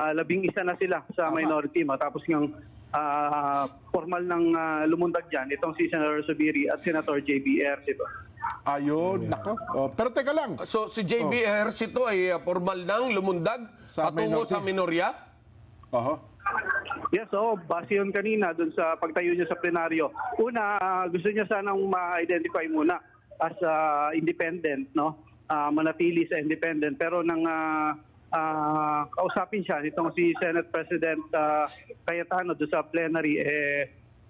11 na sila sa minority matapos ng formal ng lumundag dyan itong si Senator Zubiri at Senator JB Ejercito. Ayun, nako. Pero teka lang. So si JB Ejercito ay formal nang lumundag Sa patungo minority. sa minorya? Yes, base yun kanina dun sa pagtayo niya sa plenaryo. Una, gusto niya sanang ma-identify muna as independent, no? Manatili sa independent. Pero nang kausapin siya nitong si Senate President Cayetano doon sa plenary,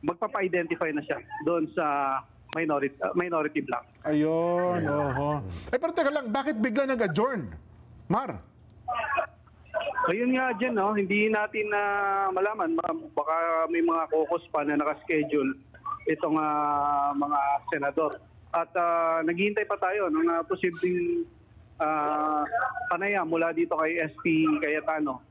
magpapa-identify na siya doon sa minority bloc. Ayun, pero teka lang, bakit bigla nag-adjourn? Mar? Ayun nga dyan, no? Hindi natin malaman. Baka may mga caucus pa na nakaschedule itong mga senador. At naghihintay pa tayo ng posibleng panayam mula dito kay SP Cayetano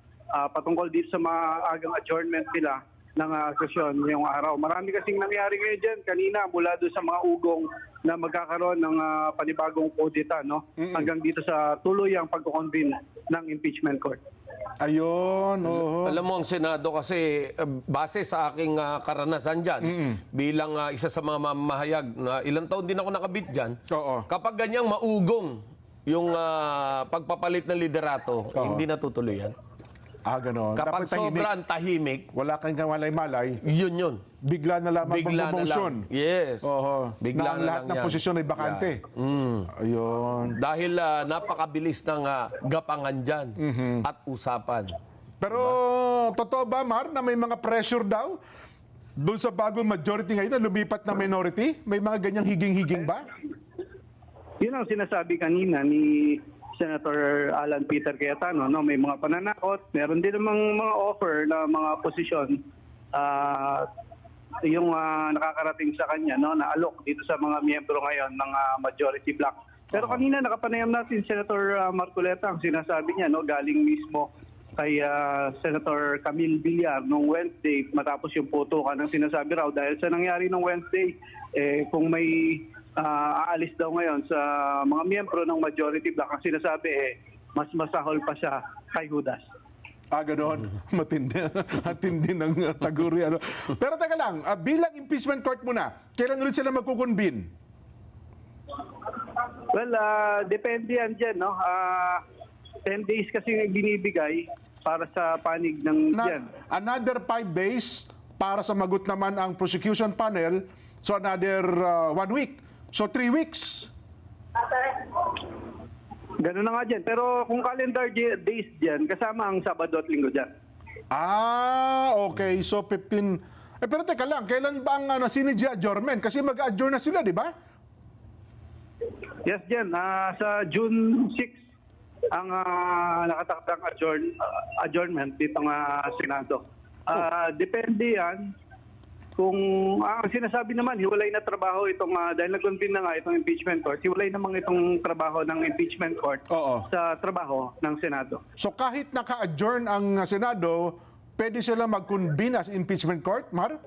patungkol dito sa mga agang adjournment nila ng sesyon ngayong araw. Marami kasing nangyari ngayon dyan kanina mula doon sa mga ugong na magkakaroon ng panibagong kudita, no? Hanggang dito sa tuloy ang pagko-convene ng impeachment court. Ayun, Alam mo, ang Senado kasi, base sa aking karanasan dyan, bilang isa sa mga mamahayag, na ilang taon din ako nakabit dyan, kapag ganyang maugong yung pagpapalit ng liderato, hindi natutuloy yan. Ganon. Kapag Dapat sobrang tahimik, wala kang kamalay-malay, yun. bigla na lamang Bigla na pag-promotion. lang. Yes. Bigla na lahat ng yan. posisyon ay bakante. Ayun. Dahil napakabilis ng gapangan dyan at usapan. Pero totoo ba, Mar, na may mga pressure daw doon sa bagong majority ngayon na lumipat na minority? May mga ganyang higing-higing ba? Yun ang sinasabi kanina ni Senator Alan Peter Cayetano, no? May mga pananakot, meron din namang mga offer na mga posisyon yung nakakarating sa kanya, no, na alok dito sa mga miyembro ngayon ng majority bloc. Pero kanina nakapanayam natin Senator Marcoleta, ang sinasabi niya, no, galing mismo kay Senator Camille Villar nung Wednesday matapos yung putukan ng sinasabi raw dahil sa nangyari nung Wednesday, kung may aalis daw ngayon sa mga miyembro ng majority bloc, ang sinasabi mas masahol pa siya kay Judas. Ganon. Matindi ng taguri. Ano. Pero teka lang, bilang impeachment court muna, kailan ulit sila magkukonvene? Well, depende yan dyan, no? 10 days kasi binibigay para sa panig ng dyan. Another 5 days para sa magot naman ang prosecution panel, so another 1 week. So 3 weeks. Ganun na nga dyan. Pero kung calendar days dyan, kasama ang Sabado at Linggo dyan. Okay. So 15... pero teka lang, kailan ba ang sinidya adjournment? Kasi mag-adjourn na sila, di ba? Yes, dyan. Sa June 6 ang nakatakdang adjournment dito ng Senado. Depende yan. Kung ang sinasabi naman, hiwalay na trabaho itong, dahil nag-convene na nga itong impeachment court, hiwalay namang itong trabaho ng impeachment court sa trabaho ng Senado. So kahit naka-adjourn ang Senado, pwede sila mag-convene as impeachment court, Mar?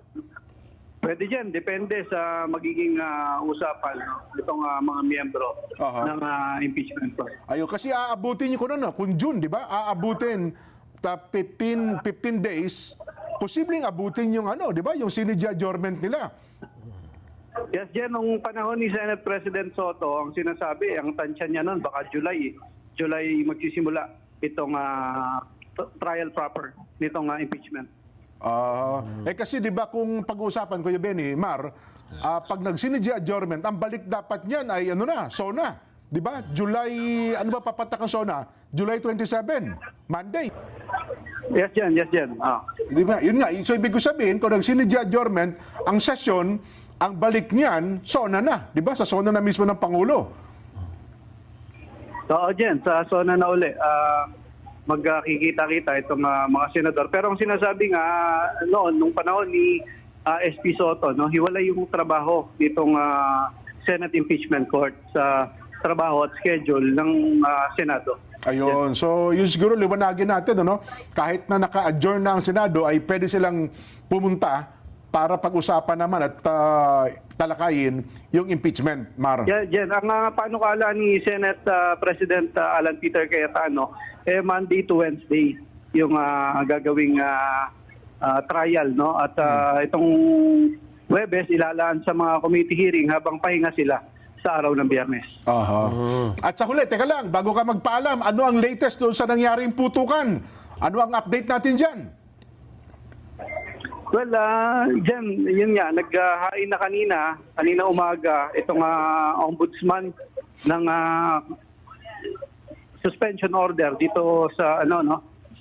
Pwede dyan. Depende sa magiging usapan itong mga miyembro ng impeachment court. Ayun, kasi aabutin nyo ko nun, kung June, di ba? Aabutin 15 days, posibleng abutin yung di ba? Yung sinidya adjournment nila. Yes, dyan, nung panahon ni Senate President Soto, ang sinasabi, ang tansya niya nun, baka July magsisimula itong trial proper nitong impeachment. Kasi di ba kung pag-uusapan, Kuya Benny, Mar, pag nagsinidya adjournment, ang balik dapat niyan ay SONA. Di ba? July, papatak ang SONA? July 27, Monday. Yes, dyan. Di ba? Yun nga. So, ibig ko sabihin, kung nagsinidya adjournment, ang sesyon, ang balik niyan, SONA na. Di ba? Sa SONA na mismo ng Pangulo. Oo, dyan. Sa SONA na uli. Magkikita-kita itong mga senador. Pero ang sinasabi nga noon, nung panahon ni SP Soto, no, hiwalay yung trabaho nitong Senate Impeachment Court sa trabaho at schedule ng Senado. Ayun. So, yun siguro liwanagin natin, kahit na naka-adjourn na ang Senado, ay pwede silang pumunta para pag-usapan naman at talakayin yung impeachment, Mar. Yan. Ang panukala ni Senate President Alan Peter Cayetano, Monday to Wednesday yung gagawing trial, no? At itong Huwebes ilalaan sa mga committee hearing habang pahinga sila sa araw ng Biyernes. Aha. At sa huli, teka lang, bago ka magpaalam, ano ang latest doon sa nangyaring putukan? Ano ang update natin dyan? Well, Jen, yun nga, naghain na kanina umaga, itong ombudsman ng suspension order dito sa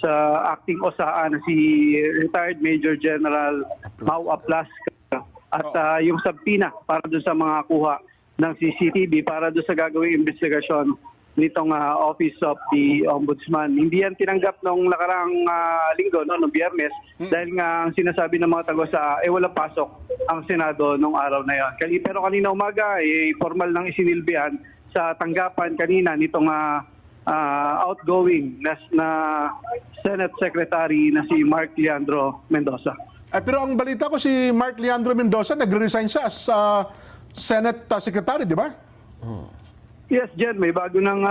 sa acting OSA na si retired Major General Mau Aplasca at yung subpoena para doon sa mga kuha ng CCTV para doon sa gagawing investigasyon nitong Office of the Ombudsman. Hindi yan tinanggap nung nakaraang linggo, noong Biyernes, dahil nga ang sinasabi ng mga taga-OSA, walang pasok ang Senado nung araw na yon. Pero kanina umaga, formal nang isinilbihan sa tanggapan kanina nitong outgoing na Senate Secretary na si Mark Leandro Mendoza. Pero ang balita ko si Mark Leandro Mendoza nagre-resign siya sa Senate Secretary, di ba? Yes, Jen, may bago ng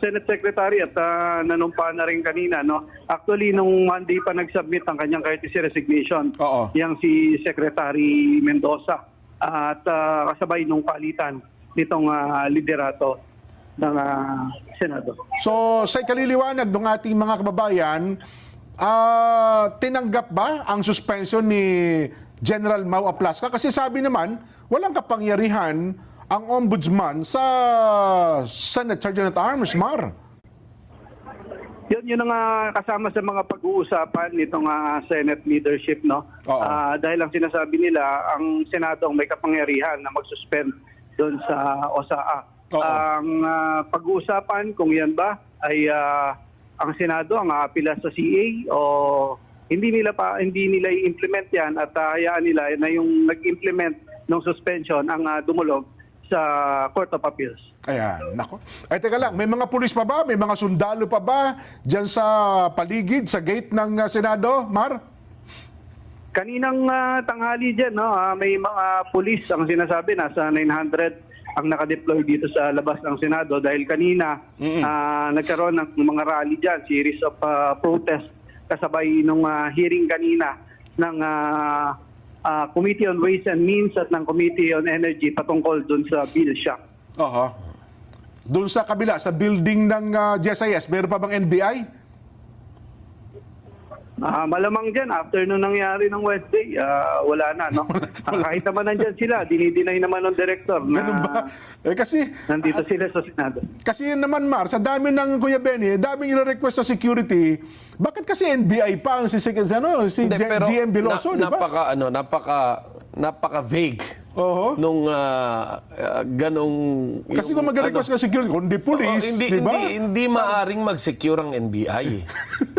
Senate Secretary at nanumpa na rin kanina. No? Actually, nung Monday pa nag-submit ang kanyang courtesy resignation, yang si Secretary Mendoza at kasabay nung palitan nitong liderato ng Senado. So, sa ikaliliwanag ng ating mga kababayan, tinanggap ba ang suspension ni General Mau Aplasca? Kasi sabi naman, walang kapangyarihan ang ombudsman sa Senate Sergeant at Arms, Mar. Yun ang kasama sa mga pag-uusapan nitong Senate leadership, no? Dahil ang sinasabi nila, ang Senado ang may kapangyarihan na mag-suspend doon sa OSA. Ang pag-uusapan kung yan ba ay ang Senado ang aapila sa CA o hindi nila i-implement yan at hayaan nila na yung nag-implement ng suspension ang dumulog sa Court of Appeals. Ayan, nako. Ay, teka lang, may mga pulis pa ba? May mga sundalo pa ba dyan sa paligid, sa gate ng Senado, Mar? Kaninang tanghali dyan, no, may mga pulis ang sinasabi, nasa 900 ang nakadeploy dito sa labas ng Senado dahil kanina nagkaroon ng mga rally dyan, series of protest kasabay nung hearing kanina ng Committee on Ways and Means at ng Committee on Energy patungkol dun sa bill shock. Doon sa kabila, sa building ng GSIS, meron pa bang NBI? Malamang dyan, after nung nangyari ng Wednesday, wala na, no? Kahit naman nandyan sila, dinideny naman ng director na kasi, nandito sila sa Senado. Kasi yun naman, Mar, sa dami ng Kuya Benny, daming ino-request sa security, bakit kasi NBI pa ang si GM Veloso, di ba? Napaka-vague nung ganong... Kasi kung mag-request ka security, kundi police, di ba? Hindi maaring mag-secure ang NBI.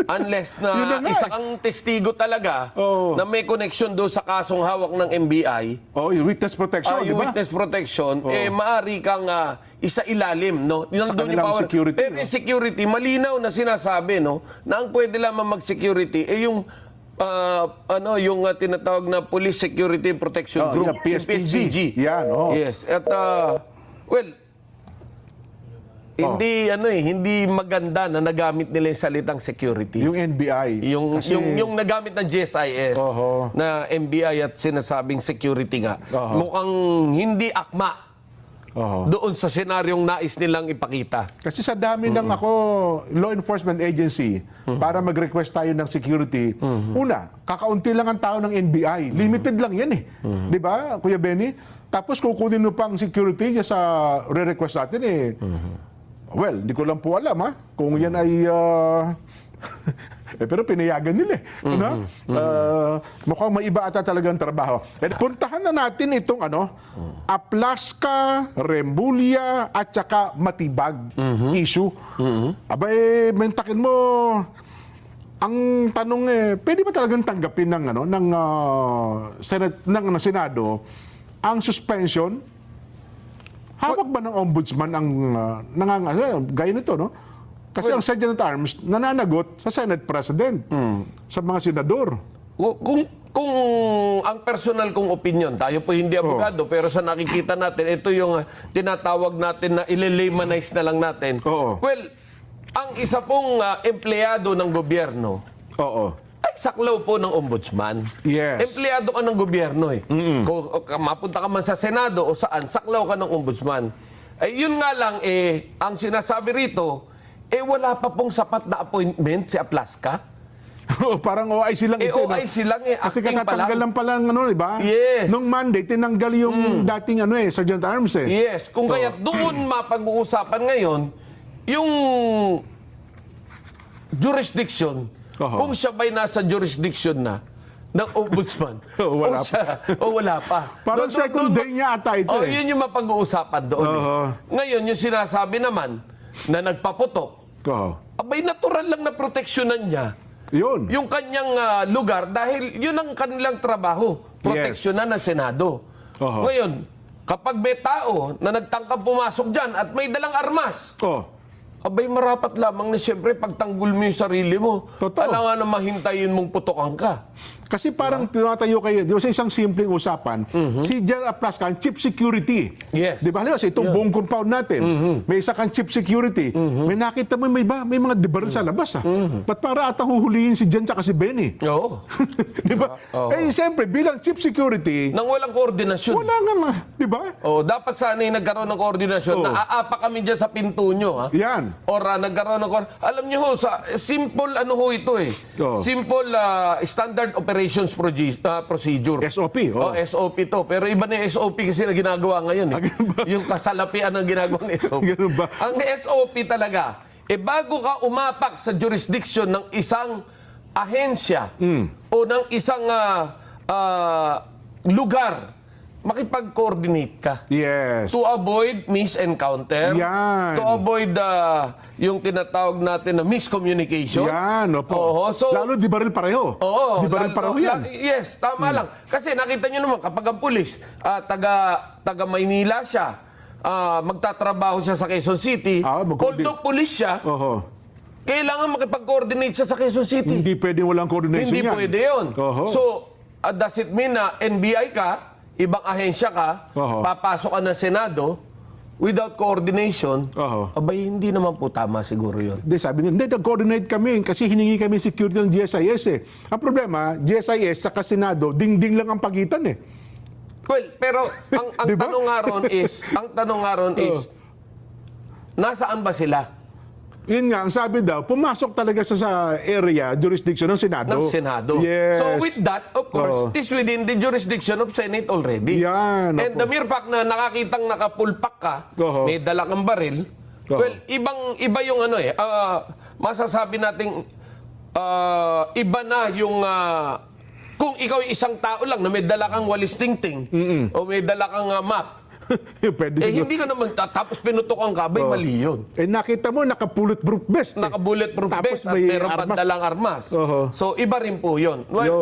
Unless na isa kang testigo talaga na may connection doon sa kasong hawak ng NBI. Yung witness protection, di ba? Yung witness protection, maari kang isa ilalim, no? Sa kanilang security. Pero yung security, malinaw na sinasabi, no? Na ang pwede lamang mag-security, yung yung tinatawag na Police Security Protection Group, PSPG. Yan, Yes. At hindi maganda na nagamit nila yung salitang security. Yung NBI. Yung nagamit ng GSIS na NBI at sinasabing security nga. Mukhang hindi akma doon sa senaryong nais nilang ipakita. Kasi sa dami ng law enforcement agency para mag-request tayo ng security, una, kakaunti lang ang tao ng NBI. Limited lang yan Di ba, Kuya Benny? Tapos kukunin mo pang security sa re-request natin Well, hindi ko lang po alam kung yan ay... pero pinayagan nila mukhang may iba ata talagang trabaho. Puntahan na natin itong Aplasca, Remulla at saka Matibag issue. Mentakin mo, ang tanong pwede ba talagang tanggapin ng Senate, ng Senado ang suspension? Hawak ba ng ombudsman ang gaya nito, no? Kasi ang Sergeant at Arms nananagot sa Senate President, sa mga senador. Kung ang personal kong opinion, tayo po hindi abogado, pero sa nakikita natin, ito yung tinatawag natin na ile-laymanize na lang natin. Oo. Well, ang isa pong empleyado ng gobyerno Oo. ay saklaw po ng ombudsman. Yes. Empleyado ka ng gobyerno eh. Kung mapunta ka man sa Senado o saan, saklaw ka ng ombudsman. Ay yun nga lang ang sinasabi rito, wala pa pong sapat na appointment si Aplaska. Parang OIC lang ito. OIC lang Kasi acting pa lang. katatanggal lang pala ng di ba? Yes. Nung Monday, tinanggal yung dating Sergeant Arms eh. Yes, kung kaya doon mapag-uusapan ngayon, yung jurisdiction, kung siya ba'y nasa jurisdiction na ng ombudsman, Wala o wala pa. Parang second day niya ata ito eh. Yun yung mapag-uusapan doon. Ngayon, yung sinasabi naman na nagpaputok, abay natural lang na proteksyonan niya Yun. yung kanyang lugar dahil yun ang kanilang trabaho, proteksyonan ng Senado. Ngayon, kapag may tao na nagtangkang pumasok dyan at may dalang armas, abay marapat lamang na siyempre pagtanggol mo yung sarili mo. Totoo. Alangan na mahintayin mong putokan ka. Kasi parang tinatayo kayo, di ba sa isang simpleng usapan, si General Aplaska, ang chief security. Yes. Di ba? Sa itong buong compound natin, may isa kang chief security. May nakita mo, may mga debaril sa labas. Ba't para atang huhulihin si Jen tsaka si Benny? Oo. Di ba? Siyempre, bilang chief security, Nang walang koordinasyon. wala nga na, di ba? Dapat sana yung nagkaroon ng koordinasyon. Naaapa kami dyan sa pinto nyo. Ha? Yan. Or nagkaroon ng alam niyo ho, sa simple ito eh. Simple standard operations procedure. SOP. SOP to. Pero iba na yung SOP kasi na ginagawa ngayon eh. Yung kasalapian ng ginagawang SOP. Ganun ba? Ang SOP talaga, bago ka umapak sa jurisdiction ng isang ahensya o ng isang lugar, makipag-coordinate ka. Yes. To avoid misencounter. Yan. To avoid yung tinatawag natin na miscommunication. Yan, opo. So, lalo di baril pareho. Di baril pareho yan. Yes, tama lang. Kasi nakita nyo naman, kapag ang pulis, taga Maynila siya, magtatrabaho siya sa Quezon City, although pulis siya, kailangan makipag-coordinate siya sa Quezon City. Hindi pwedeng walang coordination Hindi yan. pwede yun. So, does it mean na NBI ka, ibang ahensya ka, papasok ka ng Senado, without coordination, abay, hindi naman po tama siguro yun. Hindi, sabi nila, nag-coordinate kami kasi hiningi kami security ng GSIS eh. Ang problema, GSIS sa Senado, ding-ding lang ang pagitan eh. Well, pero ang Diba? tanong nga ron is, nasaan ba sila? Yun nga, ang sabi daw, pumasok talaga sa area, jurisdiction ng Senado. Ng Senado. Yes. So with that, of course, it is within the jurisdiction of Senate already. Yan. And the mere fact na nakakitang nakapulpak ka, may dala kang baril, well, iba yung masasabi nating iba na yung kung ikaw ay isang tao lang na may dala kang walis tingting o may dala kang map, Pwede siguro. hindi ka naman, tapos pinutok ang kabay, mali yun. Nakita mo, naka-bulletproof vest. Naka-bulletproof vest at meron pandalang armas. So, iba rin po yun. Well,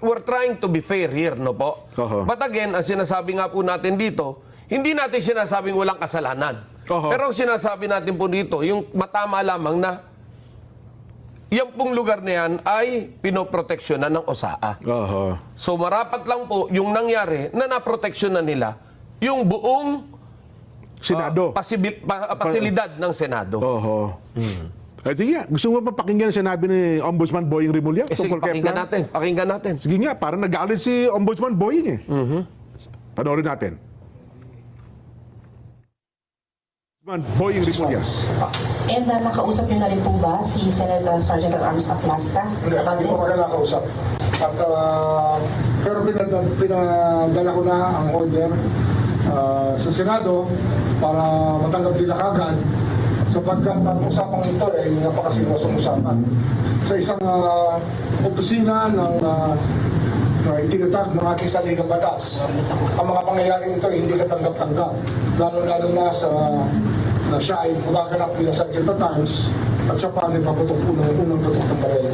we're trying to be fair here, no po? But again, ang sinasabi nga po natin dito, hindi natin sinasabing walang kasalanan. Pero ang sinasabi natin po dito, yung matama lamang na yung pong lugar na yan ay pinoproteksyonan ng OSAA. So, marapat lang po yung nangyari na naproteksyonan nila yung buong Senado. pasilidad ng Senado. Sige nga, gusto mo pa pakinggan ang sinabi ni Ombudsman Boying Rimulya? Sige, pakinggan natin. Sige nga, parang nag-aalit si Ombudsman Boying eh. Panoorin natin. Ombudsman Boying Rimulya. And nakausap niyo na rin po ba si Senator Sergeant at Arms Aplaska about Hindi this? ko nakausap. At, pero pinadala ko na ang order sa Senado para matanggap nila kagad sapagkat ang usapang ito ay napakasinosong usapan. Sa isang opisina ng itinatag ng ating saligang batas, ang mga pangyayaring ito ay hindi katanggap-tanggap. Lalo-lalo na na siya ay gumaganap bilang Sergeant at Arms at siya pa nagpaputok unang putok ng baril.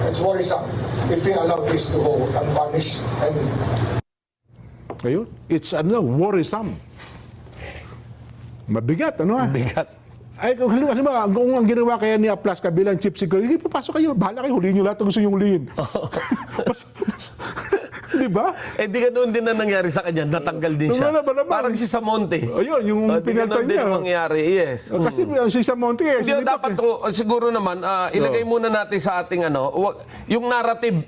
It's worrisome if we allow this to go unpunished. Ayun, it's worrisome. Mabigat, Bigat. Ay, kung ang ginawa kaya ni Aplaska bilang chief security, papasok kayo, bahala kayo, huliin nyo lahat ang gusto nyo huliin. Di ba? Eh di ganoon din na nangyari sa kanya, natanggal din siya. Wala ba naman? Parang si Samonte. Ayun, yung Di pinaltan ganoon din niya. ang mangyari, yes. Kasi si Samonte Hindi, dapat ko, siguro naman, ilagay muna natin sa ating yung narrative,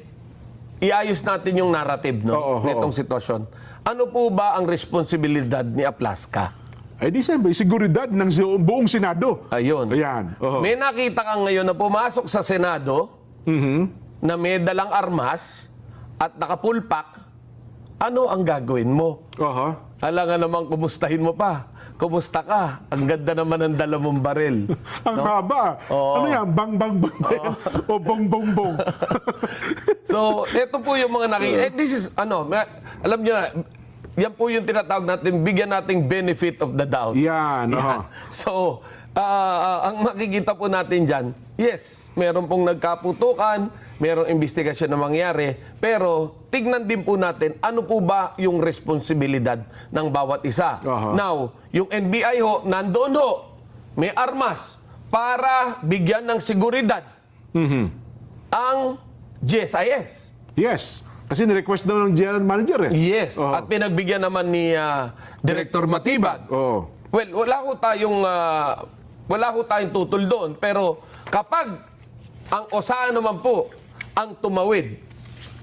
iayos natin yung narrative nitong sitwasyon. Ano po ba ang responsibilidad ni Aplaska? Ay di siyempre, seguridad ng buong Senado. Ayun. Ayan. May nakita ka ngayon na pumasok sa Senado na may dalang armas at nakapulpak, ano ang gagawin mo? Ala nga naman, kumustahin mo pa. Kumusta ka? Ang ganda naman ng dala mong baril. Ang haba. Oo. Ano yan? Bang, bang, bang. O bong, bong, bong. So, ito po yung mga this is, alam niyo, yan po yung tinatawag natin, bigyan nating benefit of the doubt. Yan. So, ang makikita po natin dyan, yes, meron pong nagkaputukan, merong investigasyon na mangyari, pero tignan din po natin ano po ba yung responsibilidad ng bawat isa. Now, yung NBI ho, nandoon ho, may armas para bigyan ng seguridad ang GSIS. Yes. Kasi ni-request daw ng general manager eh. Yes. At pinagbigyan naman ni Director Matibag. Well, wala ho tayong tutol doon. Pero kapag ang OSA naman po ang tumawid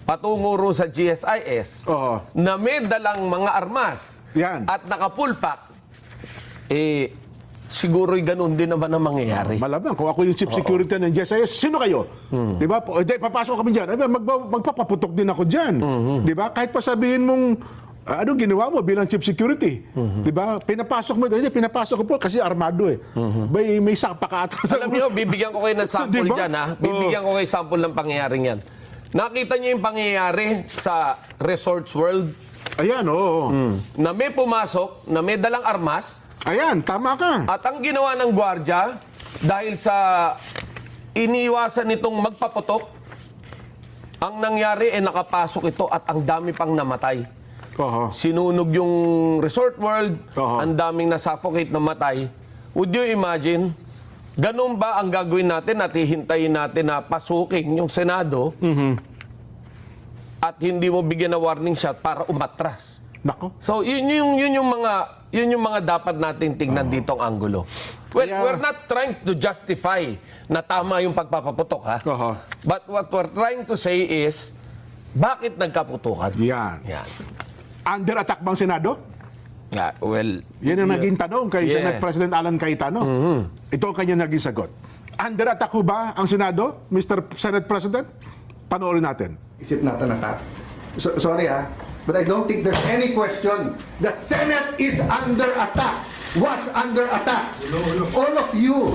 patungo ro sa GSIS na may dalang mga armas at nakapulpak, siguro'y ganun din naman ang mangyayari. Malamang, kung ako yung chief security ng GSIS, sino kayo? Di ba? Papasok kami dyan. Magpapaputok din ako dyan. Di ba? Kahit pa sabihin mong, anong ginawa mo bilang chief security? Di ba? Pinapasok mo. Hindi, pinapasok ko po kasi armado eh. May sapa ka ata. Alam niyo, bibigyan ko kayo ng sample Diba? dyan, ha? Bibigyan ko kayo sample ng pangyayaring yan. Nakita niyo yung pangyayari sa Resorts World? Ayan, oo. Na may pumasok, na may dalang armas. Ayan, tama ka. At ang ginawa ng gwardya, dahil sa iniwasan nitong magpaputok, ang nangyari nakapasok ito at ang dami pang namatay. Sinunog yung Resort World, ang daming nasuffocate na matay. Would you imagine, ganun ba ang gagawin natin at hihintayin natin na pasukin yung Senado at hindi mo bigyan na warning shot para umatras? Nako. So, yun yung mga dapat natin tingnan ditong anggulo. Well, we're not trying to justify na tama yung pagpapaputok, ha? But what we're trying to say is, bakit nagkaputukan? Yan. Under attack bang Senado? Well, Yan ang naging tanong kay Senate President Alan Cayetano. Ito ang kanya naging sagot. Under attack ho ba ang Senado, Mr. Senate President? Panoorin natin. Is it not an attack? Sorry but I don't think there's any question. The Senate is under attack. Was under attack. All of you,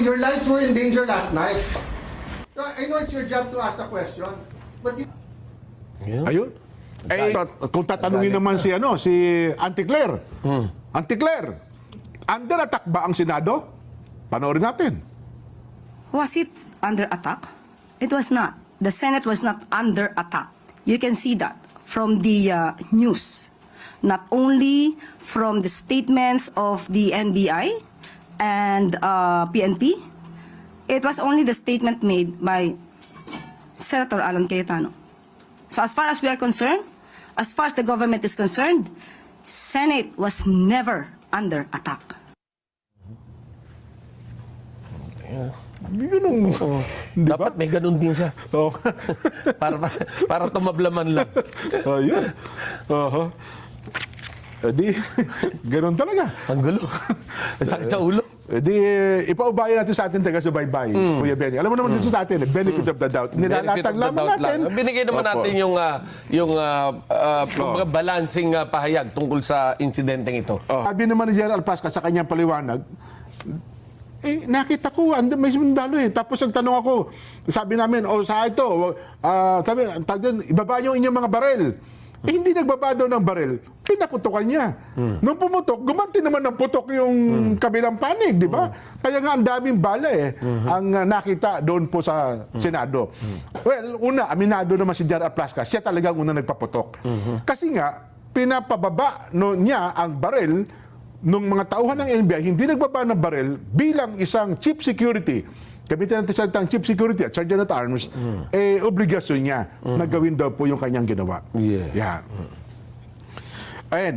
your lives were in danger last night. So I know it's your job to ask a question, but you... Ayun. Kung tatanungin naman si Auntie Claire. Auntie Claire, under attack ba ang Senado? Panoorin natin. Was it under attack? It was not. The Senate was not under attack. You can see that from the news, not only from the statements of the NBI and PNP. It was only the statement made by Senator Alan Cayetano. So as far as we are concerned, as far as the government is concerned, Senate was never under attack. Yun ang... dapat may ganun din siya. para tumablaman lang. Ayun. Di, ganun talaga. Ang gulo. Sakit sa ulo. Di, ipaubaya natin sa ating taga-subaybay, Kuya Benny. Alam mo naman dito sa atin, benefit of the doubt. Nilalatag lamang natin. Binigay naman natin yung balancing pahayag tungkol sa insidenteng ito. Sabi naman ni General Pasca sa kanyang paliwanag, nakita ko, may sundalo eh. Tapos nagtanong ako, sabi namin, sa ito, sabi, ibaba yung inyong mga barel. Hindi nagbaba daw ng barel, pinaputokan niya. Nung pumutok, gumanti naman ng putok yung kabilang panig, di ba? Kaya nga ang daming bala ang nakita doon po sa Senado. Well, aminado naman si General Pasca, siya talagang una nagpaputok. Kasi nga, pinapababa niya ang barel nung mga tauhan ng NBI, hindi nagbaba ng barel bilang isang chief security Gamitin natin salitang Chief Security at Sergeant at Arms, obligasyon niya na gawin daw po yung kanyang ginawa. Yes. Yeah. And